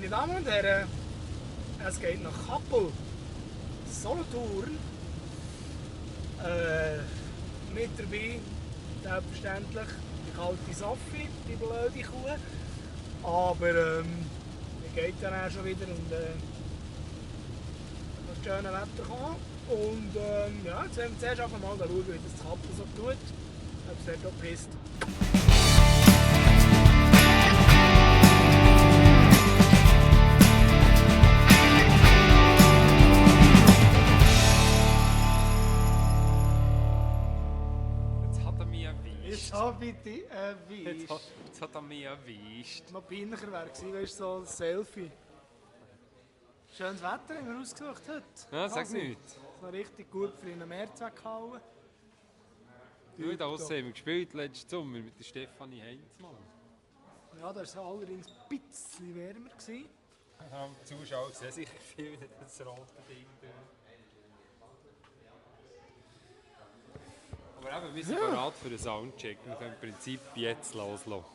Meine Damen und Herren, es geht nach Kappel, Solothurn. Mit dabei, selbstverständlich, die kalte Saffi, die blöde Kuh. Aber die geht dann auch schon wieder und das schöne Wetter kommen. Und ja, jetzt werden wir zuerst einfach mal schauen, wie das Kappel so tut. Ob es dort auch pisst. Jetzt habe ich dich erwischt. Jetzt hat er mich erwischt. Noch peinlicher wäre gewesen, weißt du, so ein Selfie. Schönes Wetter haben wir ausgesucht heute. Ja, sag nichts. So richtig gut für einen Mehrzweck gehauen. Du, da draussen haben wir gespielt letzten Sommer mit der Stefanie Heinzmann. Ja, da war es allerdings ein bisschen wärmer gewesen. Ja, die Zuschauer sehen sicher viel nicht das rote Ding. Aber eben, wir sind bereit für einen Soundcheck. Wir können im Prinzip jetzt loslassen.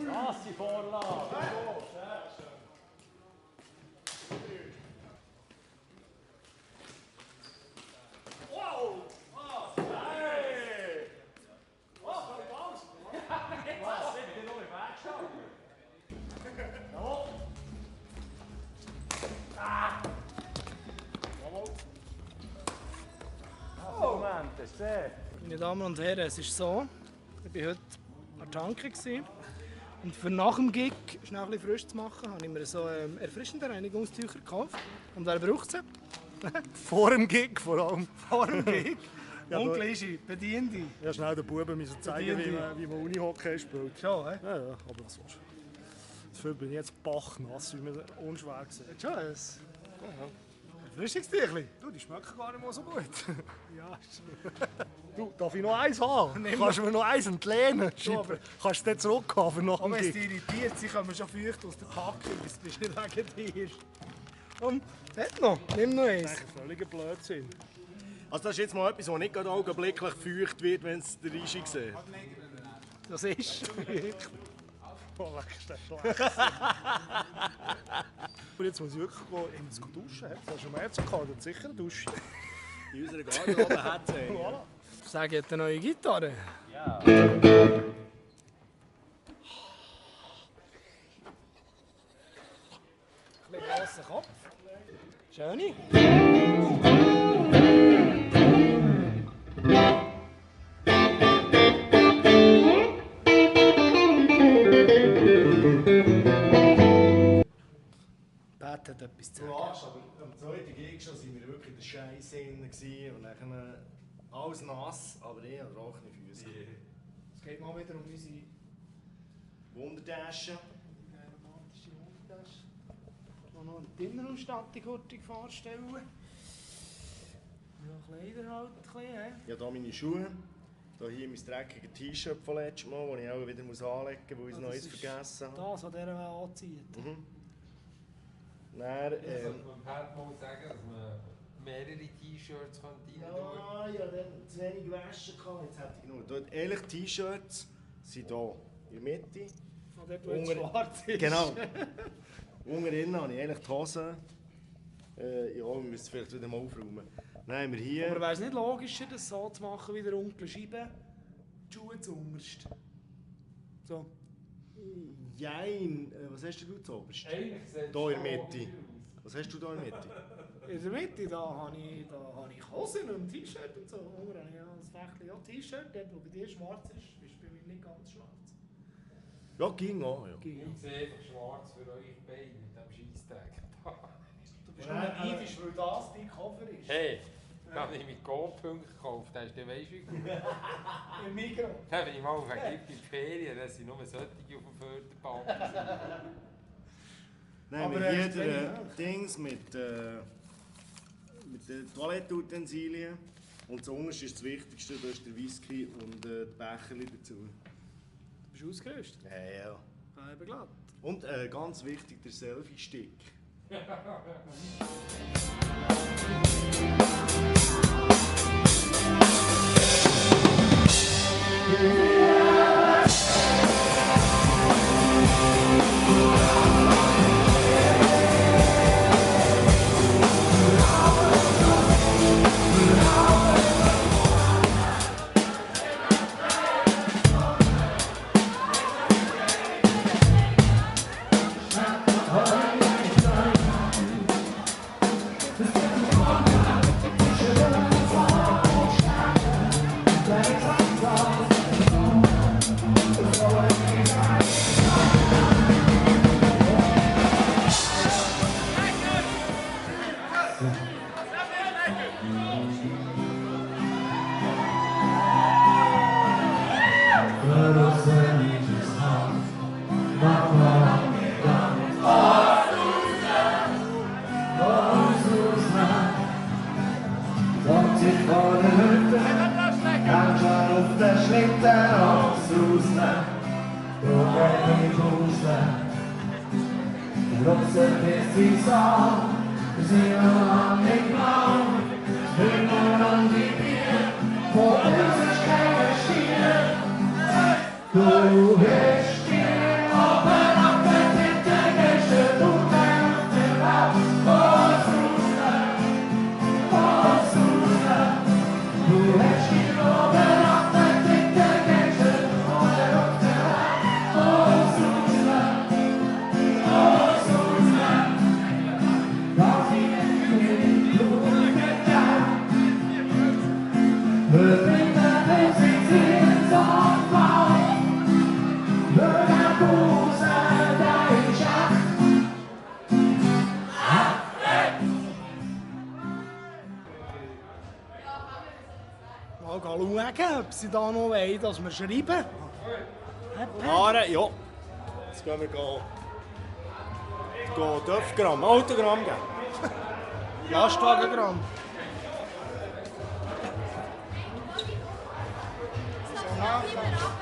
Lass die Vorlage! Moment, hast du gesehen? Meine Damen und Herren, es ist so, ich war heute an der Tanke gewesen. Und für nach dem Gig schnell ein bisschen frisch zu machen, habe ich mir so erfrischende Reinigungstücher gekauft. Und wer braucht sie? Vor dem Gig vor allem. Vor dem Gig. Ja, Und da- Gleischi, bedien dich. Ja, schnell den Buben müssen zeigen, wie man Unihockey spielt. Schon, hä? Ja, aber was willst du? Dafür bin ich jetzt bachnass, wie man unschwer sieht. Schon ein Erfrischungstüchli. Du, die schmecken gar nicht mal so gut. Ja, Du, darf ich noch eins haben? Nimm Kannst du mir noch eins entlehnen? Du, aber- Kannst du den zurückhaben für nach aber dem wenn es Gig? dich irritiert, sie kommen schon feucht aus der Packung. Das bist nicht wegen dir. Komm, hätt noch, nimm noch eins. Das ist ein völliger Blödsinn. Also das ist jetzt mal etwas, das nicht gerade augenblicklich feucht wird, wenn es der Rischi sieht. Das ist feucht. Oh, leck, ist das schlecht. Und jetzt muss ich wirklich gehen, ich muss duschen. Hast du schon März gehabt? Du hast sicher eine Dusche. In unserer Garderobe hat es eine. Voilà. Sag, hat eine neue Gitarre? Ja. Ein bisschen grosser Kopf. Schöne. Pat hat etwas zu Du sagen. hast, aber am zweiten Gig schon sind wir wirklich in der Scheisse und dann alles nass, aber ich habe trockene Füße. Es geht mal wieder um unsere Wundertasche. romantische Wundertasche. Ich will noch eine Dinnerausstattung heute vorstellen. Ja, Kleider halt ein bisschen, hä? Ich habe hier meine Schuhe. Hier mein dreckiges T-Shirt von letztem Mal, das ich auch wieder anlegen muss, weil ich es noch eins vergessen habe. Das, was der anzieht. Dann, Man kann mal sagen, dass man mehrere T-Shirts rein tun ja, ich hatte dann zu wenig gewaschen, jetzt hätte ich genug. Dort, ehrlich, T-Shirts sind hier, in der Mitte. Von dort, wo jetzt schwarz ist. Genau. Unten drin habe ich eigentlich die Hose. Ja, wir müssen vielleicht wieder mal aufräumen. Dann haben wir hier... Aber wäre es nicht logischer, das so zu machen wie der Onkel Scheibe, die Schuhe zuunterst? So. Jein, was hast du zuoberst? Hier Eigentlich in der Mitte. Was hast du hier in der Mitte? In der Mitte, da habe ich Hosen und T-Shirt und so. Unten habe ich ja das Fächchen ja T-Shirt, dort wo bei dir schwarz ist, ist bei mir nicht ganz schwarz. Ja, ging auch. Ja. Ich sehe einfach schwarz für euch beide mit dem Scheisstag. Du bist nur neidisch, weil das dein Cover ist. Hey, da habe ich mit Go-Punkten gekauft. Da ist der weisst wie gut. Im Mikro. Da bin ich mal auf eine in die Ferien, da sind nur solche auf dem Förderband. Dann haben Aber, wir hier zu wenig Milch. Dings mit den Toilettenutensilien. Und das unterste ist das Wichtigste, da ist der Whisky und die Becherchen dazu. Du bist ausgerüstet. Ja. Bleiben glatt. Und ganz wichtig, der Selfie-Stick. Mal schauen, ob sie da noch wollen, dass wir schreiben. Haare, ja. Jetzt gehen wir Döfgramm, Autogramm geben. Lastwagengramm. So,